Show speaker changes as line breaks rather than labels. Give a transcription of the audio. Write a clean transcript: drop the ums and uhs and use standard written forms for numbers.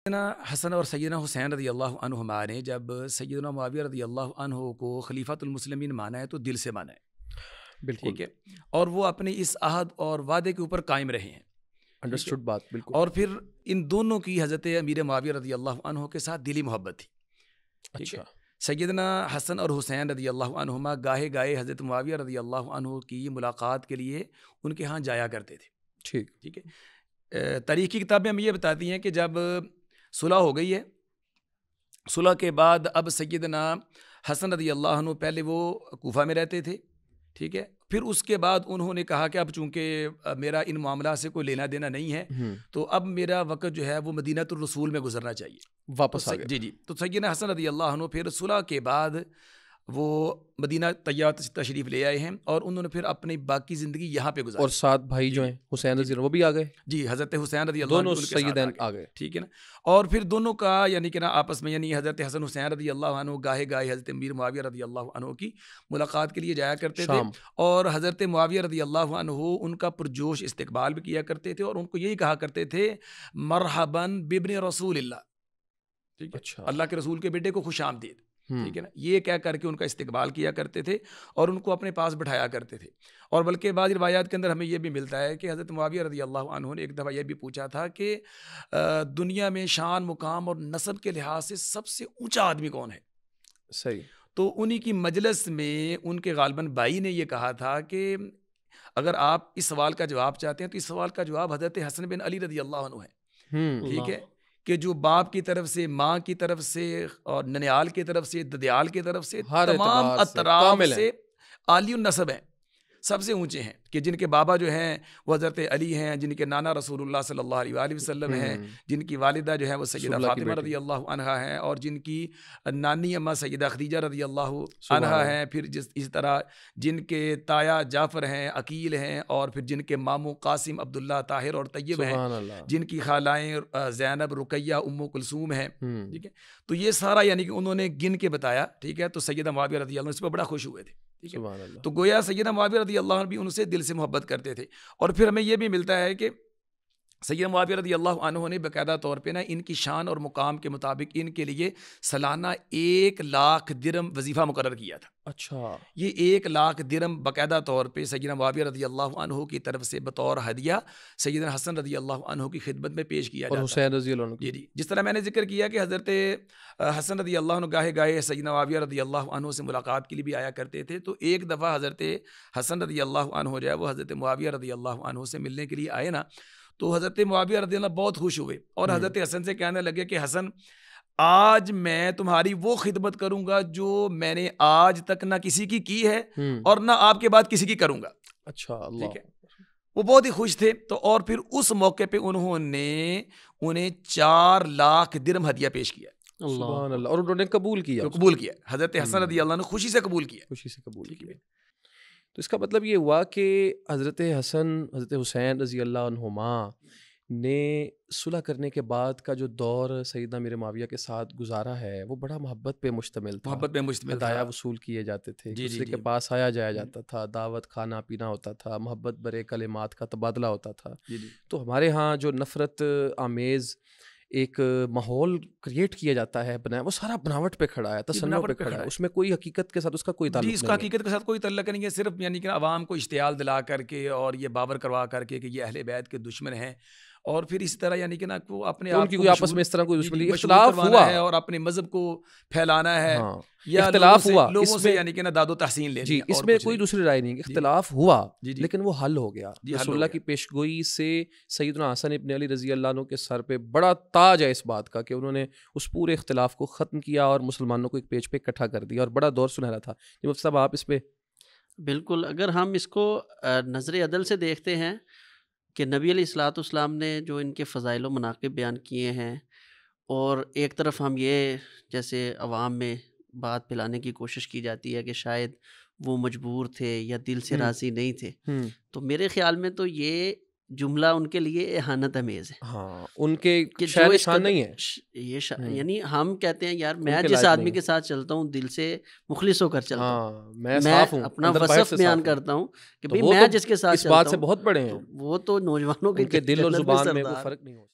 سیدنا حسن اور سیدنا حسین رضی اللہ عنہما نے جب سیدنا معاویہ رضی اللہ عنہ کو خلیفۃ المسلمین مانا ہے تو دل سے مانا ہے،
بالکل
ٹھیک ہے، اور وہ اپنے اس عہد اور وعدے کے اوپر قائم رہے ہیں،
انڈرسٹوڈ بات بالکل.
اور پھر ان دونوں کی حضرت امیر معاویہ رضی اللہ عنہ کے ساتھ دلی محبت تھی. ٹھیک ہے، سیدنا حسن اور حسین رضی اللہ عنہما گاہے گاہے حضرت معاویہ رضی اللہ عنہ کی ملاقات کے لیے ان کے ہاں جایا کرتے تھے. ٹھیک ہے، تاریخی کتابیں ہمیں یہ بتاتی ہیں کہ جب صلح ہو گئی ہے، صلح کے بعد اب سیدنا حسن رضی اللہ عنہ پہلے وہ کوفہ میں رہتے تھے، ٹھیک ہے، پھر اس کے بعد انہوں نے کہا کہ اب چونکہ میرا ان معاملات سے کوئی لینا دینا نہیں ہے تو اب میرا وقت جو ہے وہ مدینہ الرسول میں گزرنا چاہیے،
واپس آ گئے.
جی تو سیدنا حسن رضی اللہ عنہ پھر صلح کے بعد وہ مدینہ طیبہ تشریف لے آئے ہیں اور انہوں نے پھر اپنی باقی زندگی یہاں پہ گزاری.
اور ساتھ بھائی جو ہیں حسین رضی اللہ وہ بھی آ گئے.
جی، حضرت حسین رضی اللہ عنہ
دونوں سیدین آ گئے،
ٹھیک ہے نا. اور پھر دونوں کا یعنی کہ نا آپس میں یعنی حضرت حسن حسین رضی اللہ عنہ گاہے گاہے حضرت امیر معاویہ رضی اللہ عنہ کی ملاقات کے لیے جایا کرتے تھے، اور حضرت معاویہ رضی اللہ عنہ ان کا پرجوش استقبال بھی کیا کرتے تھے اور ان کو یہی کہا کرتے تھے مرحباً بابن رسول اللہ، ٹھیک ہے، اللہ کے رسول کے بیٹے کو خوش آمدید، ٹھیک ہے نا. یہ کہہ کر کے ان کا استقبال کیا کرتے تھے اور ان کو اپنے پاس بٹھایا کرتے تھے. اور بلکہ بعض روایات کے اندر ہمیں یہ بھی ملتا ہے کہ حضرت معاویہ رضی اللہ عنہ نے ایک دفعہ یہ بھی پوچھا تھا کہ دنیا میں شان مقام اور نسب کے لحاظ سے سب سے اونچا آدمی کون ہے؟
صحیح.
تو انہی کی مجلس میں ان کے غالباً بھائی نے یہ کہا تھا کہ اگر آپ اس سوال کا جواب چاہتے ہیں تو اس سوال کا جواب حضرت حسن بن علی رضی اللہ عنہ ہے، ٹھیک ہے، کہ جو باپ کی طرف سے، ماں کی طرف سے اور ننیال کی طرف سے، ددیال کی طرف سے تمام اطراف سے عالی النسب ہیں، سب سے اونچے ہیں، کہ جن کے بابا جو ہیں وہ حضرت علی ہیں، جن کے نانا رسول اللہ صلی اللہ علیہ وآلہ وسلم ہیں، جن کی والدہ جو ہے وہ سیدہ فاطمہ رضی اللہ عنہا ہیں، اور جن کی نانی اماں سیدہ خدیجہ رضی اللہ عنہا ہیں، پھر اس طرح جن کے تایا جعفر ہیں، عقیل ہیں، اور پھر جن کے ماموں قاسم، عبداللہ، طاہر اور طیب ہیں، جن کی خالائیں زینب، رقیہ، ام کلثوم ہیں، ٹھیک ہے. تو یہ سارا یعنی کہ انہوں نے گن کے بتایا، ٹھیک ہے. تو سیدہ معاویہ رضی اللہ عنہ اس پہ بڑا خوش ہوئے تھے، ٹھیک ہے. تو گویا سیدنا معاویہ رضی اللہ عنہ بھی ان سے دل سے محبت کرتے تھے. اور پھر ہمیں یہ بھی ملتا ہے کہ سیدنا معاویہ رضی اللہ عنہ نے باقاعدہ طور پہ نا ان کی شان اور مقام کے مطابق ان کے لیے سالانہ 1,00,000 درہم وظیفہ مقرر کیا تھا.
اچھا،
یہ 1,00,000 درہم باقاعدہ طور پہ سیدنا معاویہ رضی اللہ عنہ کی طرف سے بطور ہدیہ سیدنا حسن رضی اللہ عنہ کی خدمت میں پیش کیا جاتا ہے.
حسین رضی اللہ عنہ.
جی، جس طرح میں نے ذکر کیا کہ حضرت حسن رضی اللہ عنہ گاہے گاہے سیدنا معاویہ رضی اللہ عنہ سے ملاقات کے لیے بھی آیا کرتے تھے. تو ایک دفعہ حضرت حسن رضی اللہ عنہ جو ہے وہ حضرت معاویہ رضی اللہ عنہ سے ملنے کے لیے آئے نا، تو حضرت معاویہ رضی اللہ بہت خوش ہوئے اور حضرت حسن سے کہنے لگے کہ حسن، آج میں تمہاری وہ خدمت کروں گا جو میں نے آج تک نہ کسی کی ہے اور نہ آپ کے بعد کسی کی کروں گا.
اچھا، اللہ.
ٹھیک ہے، وہ بہت ہی خوش تھے. تو اور پھر اس موقع پہ انہوں نے انہیں 4,00,000 درہم ہدیہ پیش کیا.
سبحان اللہ. اور انہوں نے قبول کیا.
حضرت حسن رضی اللہ عنہ خوشی سے قبول کیا.
تو اس کا مطلب یہ ہوا کہ حضرت حسن، حضرت حسین رضی اللہ عنہما نے صلح کرنے کے بعد کا جو دور سیدنا امیر معاویہ کے ساتھ گزارا ہے وہ بڑا محبت پہ مشتمل تھا. ہدایہ وصول کیے جاتے تھے، دوسرے کے پاس آیا جایا جاتا تھا، دعوت، کھانا پینا ہوتا تھا، محبت برے کلمات کا تبادلہ ہوتا تھا. تو ہمارے ہاں جو نفرت آمیز ایک ماحول کریٹ کیا جاتا ہے، بنایا، وہ سارا بناوٹ پہ کھڑا ہے، تصنع پہ کھڑا ہے، اس میں کوئی حقیقت کے ساتھ اس کا کوئی تعلق نہیں ہے.
اس کا حقیقت کے ساتھ کوئی تعلق نہیں ہے، صرف یعنی کہ عوام کو اشتعال دلا کر کے اور یہ باور کروا کر کے کہ یہ اہل بیت کے دشمن ہیں، اور پھر اس طرح یعنی کہ نا وہ اپنے آپ
کو آپس میں اس طرح کوئی دشمنی، اختلاف ہوا ہے
اور اپنے مذہب کو پھیلانا ہے،
یا اختلاف ہوا
لوگوں سے یعنی کہ نا داد و تحسین لے.
جی، اس میں کوئی دوسری رائے نہیں، اختلاف ہوا لیکن وہ حل ہو گیا. رسول اللہ کی پیشگوئی سے سیدنا حسن ابن علی رضی اللہ عنہ کے سر پہ بڑا تاج ہے اس بات کا کہ انہوں نے اس پورے اختلاف کو ختم کیا اور مسلمانوں کو ایک پیج پہ اکٹھا کر دیا، اور بڑا دور سنہرا تھا. مفتی صاحب آپ اس پہ.
بالکل، اگر ہم اس کو نظر عدل سے دیکھتے ہیں کہ نبی علیہ الصلوۃ والسلام نے جو ان کے فضائل و مناقب بیان کیے ہیں، اور ایک طرف ہم یہ جیسے عوام میں بات پھیلانے کی کوشش کی جاتی ہے کہ شاید وہ مجبور تھے یا دل سے راضی نہیں تھے، تو میرے خیال میں تو یہ جملہ ان کے لیے اہانت امیز ہے.
ہاں، ان کے شاید شان نہیں ہے
یہ یعنی ہم کہتے ہیں یار میں جس آدمی کے ساتھ چلتا ہوں دل سے مخلص ہو کر چلتا ہوں، میں اپنا وصف بیان کرتا ہوں کہ بھئی میں جس کے ساتھ
اس بات سے بہت بڑے ہیں،
وہ تو نوجوانوں کے
دل اور زبان میں کوئی فرق نہیں ہو.